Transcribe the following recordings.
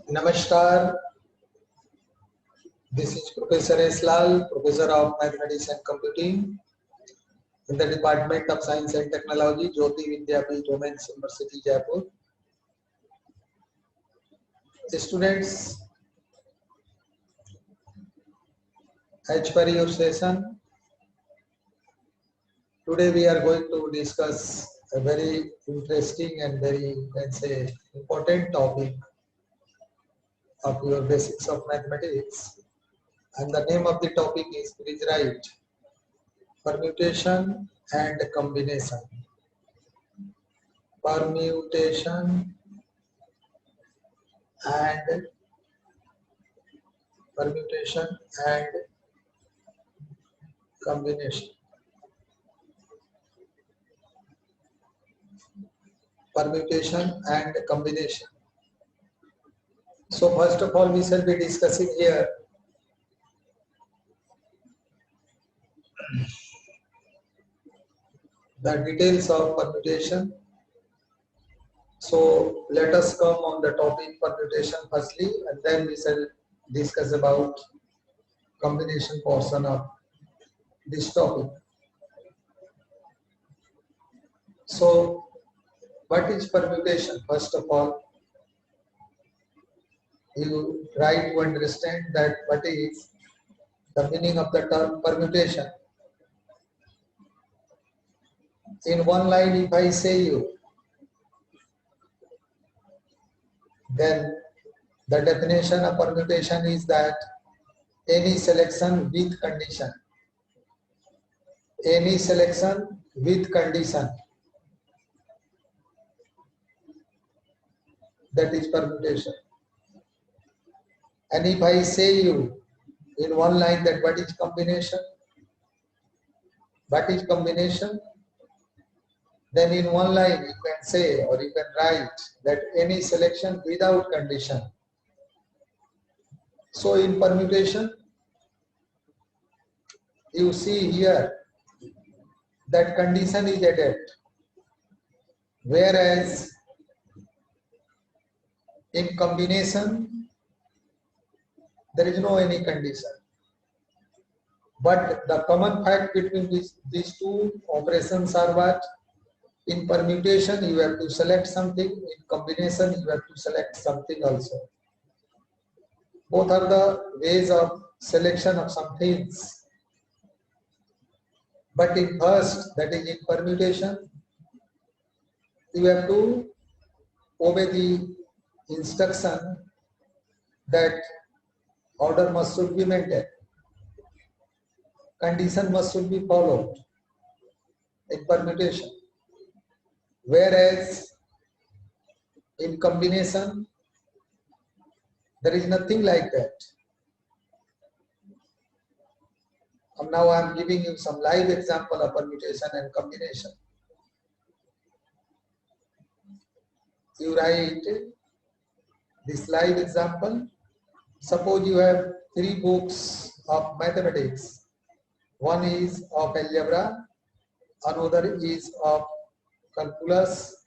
Namaskar, this is Professor S. Lal, Professor of Mathematics and Computing in the Department of Science and Technology, Jyoti Vidyapeeth Women's University, Jaipur. Students, as per your session, today we are going to discuss a very interesting and very, let's say, important topic of your basics of mathematics. And the name of the topic is, please write, permutation and combination. Permutation and combination. Permutation and combination. So first of all, we shall be discussing here the details of permutation. So let us come on the topic permutation firstly, and then we shall discuss about combination portion of this topic. So what is permutation? First of all, you try to understand that what is the meaning of the term permutation. In one line, if I say you, then the definition of permutation is that any selection with condition. Any selection with condition. That is permutation. And if I say you in one line that what is combination? What is combination? Then in one line you can say or you can write that any selection without condition. So in permutation, you see here that condition is added, whereas in combination there is no any condition. But the common fact between these two operations are what? In permutation you have to select something, in combination you have to select something also. Both are the ways of selection of some things. But in first, that is in permutation, you have to obey the instruction that order should be maintained. Condition should be followed in permutation. Whereas in combination, there is nothing like that. And now I am giving you some live example of permutation and combination. You write this live example. Suppose you have 3 books of mathematics. One is of algebra, another is of calculus,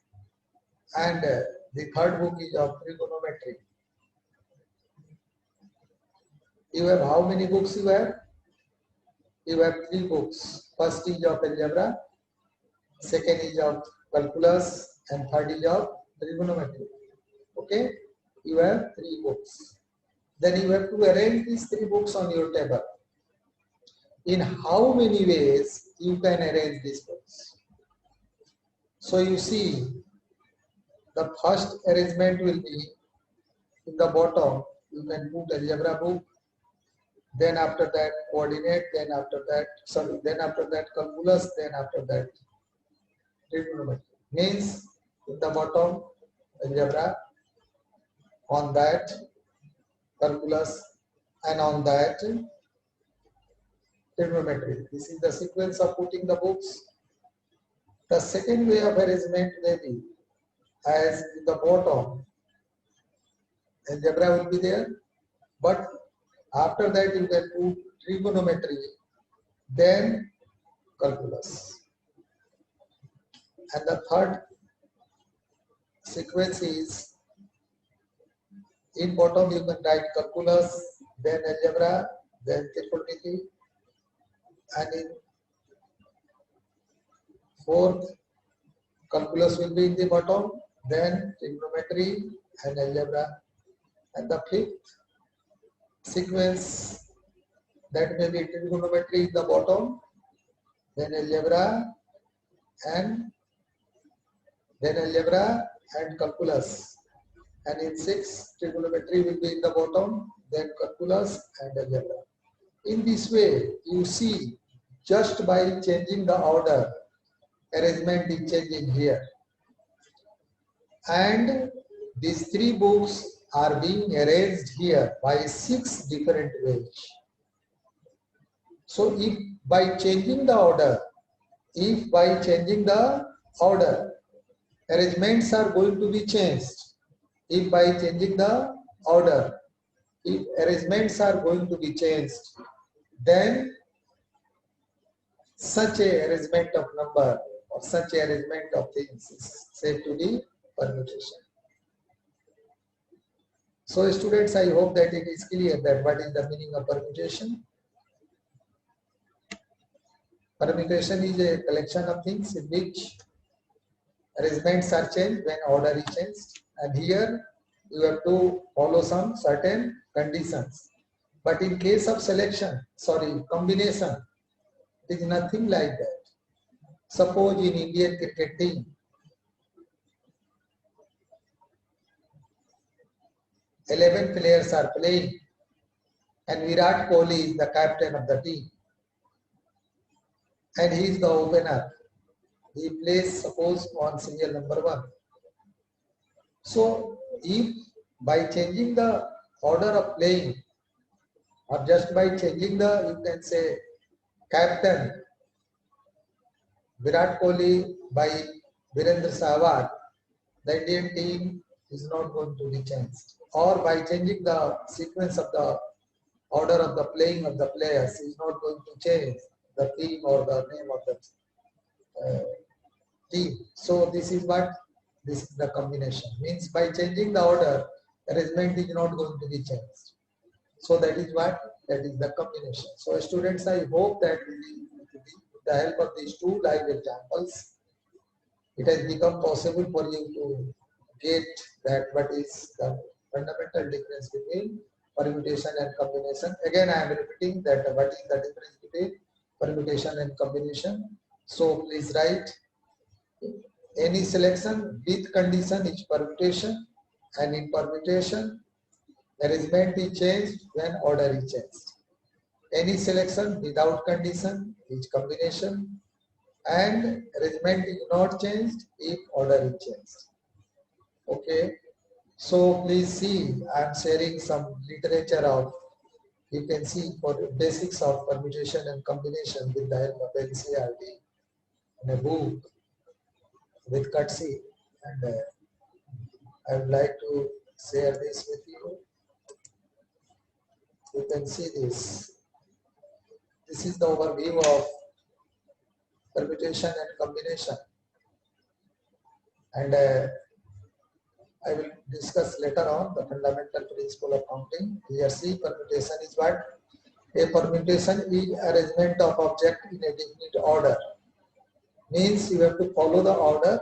and the third book is of trigonometry. You have how many books you have? You have 3 books. First is of algebra, second is of calculus, and third is of trigonometry. Okay? You have 3 books. Then you have to arrange these 3 books on your table. In how many ways you can arrange these books? So you see, the first arrangement will be in the bottom, you can put algebra book, then after that coordinate, then after that calculus, then after that trigonometry. Means in the bottom algebra, on that calculus, and on that trigonometry. This is the sequence of putting the books. The second way of arrangement may be as in the bottom algebra will be there, but after that you can put trigonometry, then calculus. And the third sequence is In bottom you can write calculus, then algebra, then trigonometry, and in fourth calculus will be in the bottom, then trigonometry and algebra, and the fifth sequence that may be trigonometry in the bottom, then algebra and calculus, and in sixth trigonometry will be in the bottom, then calculus and algebra. In this way, you see, just by changing the order, arrangement is changing here, and these three books are being arranged here by 6 different ways. So if by changing the order, arrangements are going to be changed, if arrangements are going to be changed, then such a arrangement of number or such a arrangement of things is said to be permutation. So students, I hope that it is clear that what is the meaning of permutation. Permutation is a collection of things in which arrangements are changed when order is changed, and here you have to follow some certain conditions. But in case of combination, it is nothing like that. Suppose in Indian cricket team, 11 players are playing and Virat Kohli is the captain of the team and he is the opener. He plays, suppose, on serial number 1. So if by changing the order of playing, or just by changing the, you can say, captain Virat Kohli by Virendra Sehwag, the Indian team is not going to be changed. Or by changing the sequence of the order of the playing of the players is not going to change the team or the name of the team. So this is the combination. Means by changing the order, arrangement is not going to be changed. So that is the combination. So students, I hope that with the help of these two live examples, it has become possible for you to get that what is the fundamental difference between permutation and combination. Again, I am repeating that what is the difference between permutation and combination. So please write, any selection with condition is permutation, and in permutation, arrangement is changed when order is changed. Any selection without condition is combination, and arrangement is not changed if order is changed. Okay, so please see, I am sharing some literature of, you can see, for the basics of permutation and combination with the help of NCERT in a book with courtesy, and I would like to share this with you. You can see this. This is the overview of permutation and combination, and I will discuss later on the fundamental principle of counting. Here see, permutation is what? A permutation is arrangement of object in a definite order. Means you have to follow the order,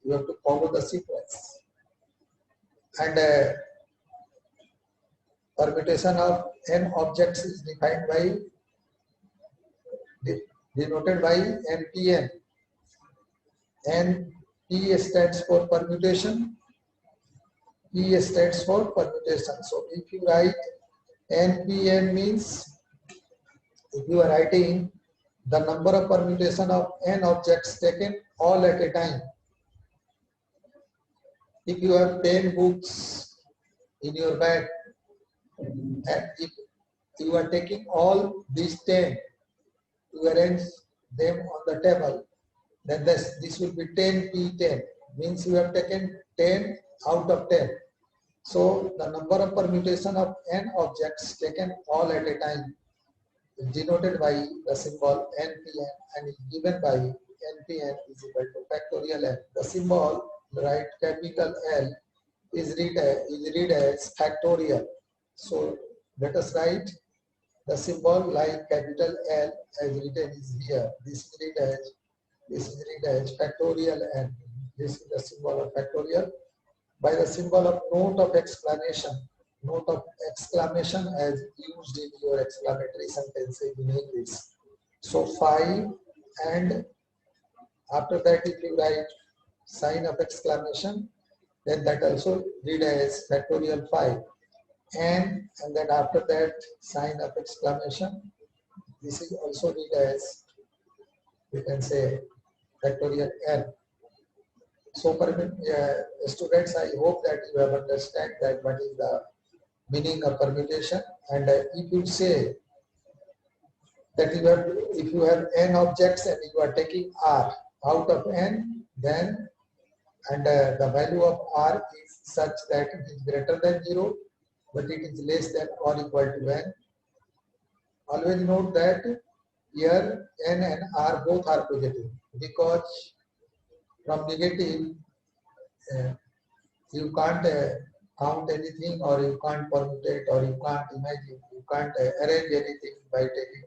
you have to follow the sequence. And permutation of n objects is defined by, denoted by NPN. NP stands for permutation, P stands for permutation. So if you write NPN means, if you are writing the number of permutation of n objects taken all at a time. If you have 10 books in your bag, and if you are taking all these 10 to arrange them on the table, then this will be 10P10, means you have taken 10 out of 10. So the number of permutation of n objects taken all at a time is denoted by the symbol NPN and is given by NPN is equal to factorial n. The symbol, write capital L, is read as factorial. So let us write the symbol like capital L as written is here. This is read as factorial N. This is the symbol of factorial. By the symbol of note of exclamation as used in your exclamatory sentences in English. So 5, and after that if you write sign of exclamation, then that also read as factorial 5. And then after that sign of exclamation, this is also read as, you can say, factorial N. So students, I hope that you have understand that what is the meaning of permutation. And if you say that if you have n objects and you are taking r out of n, then the value of r is such that it is greater than 0, but it is less than or equal to n. Always note that here n and r both are positive, because from negative you can't count anything, or you can't permutate, or you can't imagine, you can't arrange anything by taking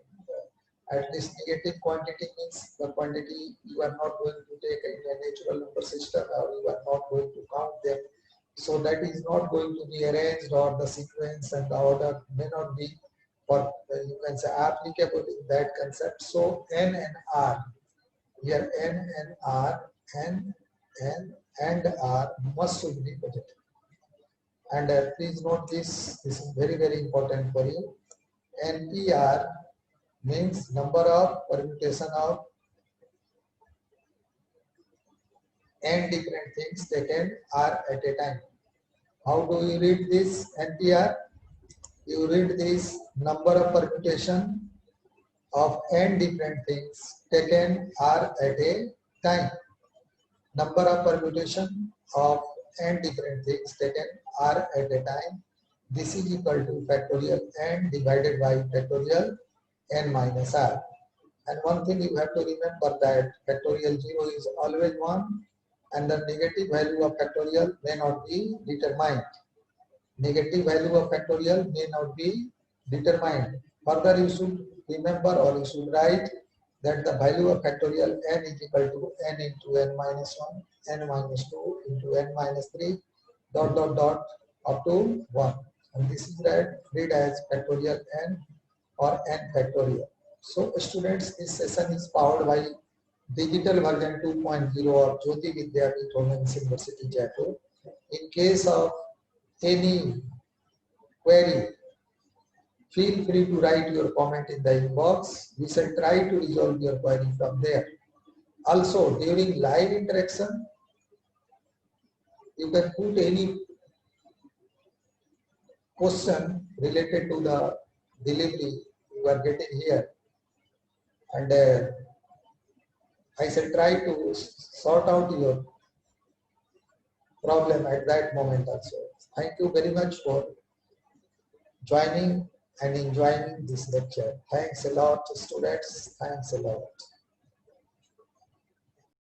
at least negative quantity. Means the quantity you are not going to take in a natural number system, or you are not going to count them. So that is not going to be arranged, or the sequence and the order may not be, or you can say, applicable in that concept. So n and r, here n and r, and r must should be positive. And please note this is very, very important for you. NPR means number of permutation of n different things taken r at a time. How do you read this NPR? You read this number of permutation of n different things taken r at a time. Number of permutation of n different things taken r at a time. This is equal to factorial n divided by factorial n minus r. And one thing you have to remember, that factorial 0 is always 1, and the negative value of factorial may not be determined. Negative value of factorial may not be determined. Further, you should remember, or you should write, that the value of factorial n is equal to n into n minus 1, n minus 2 into n minus 3, dot dot dot up to 1. And this is read as factorial n or n factorial. So students, this session is powered by digital version 2.0 of Jyoti Vidyapeeth Women's University Jaipur. In case of any query, feel free to write your comment in the inbox. We shall try to resolve your query from there. Also, during live interaction, you can put any question related to the delivery you are getting here, and I shall try to sort out your problem at that moment also. Thank you very much for joining and enjoying this lecture. Thanks a lot, students. Thanks a lot.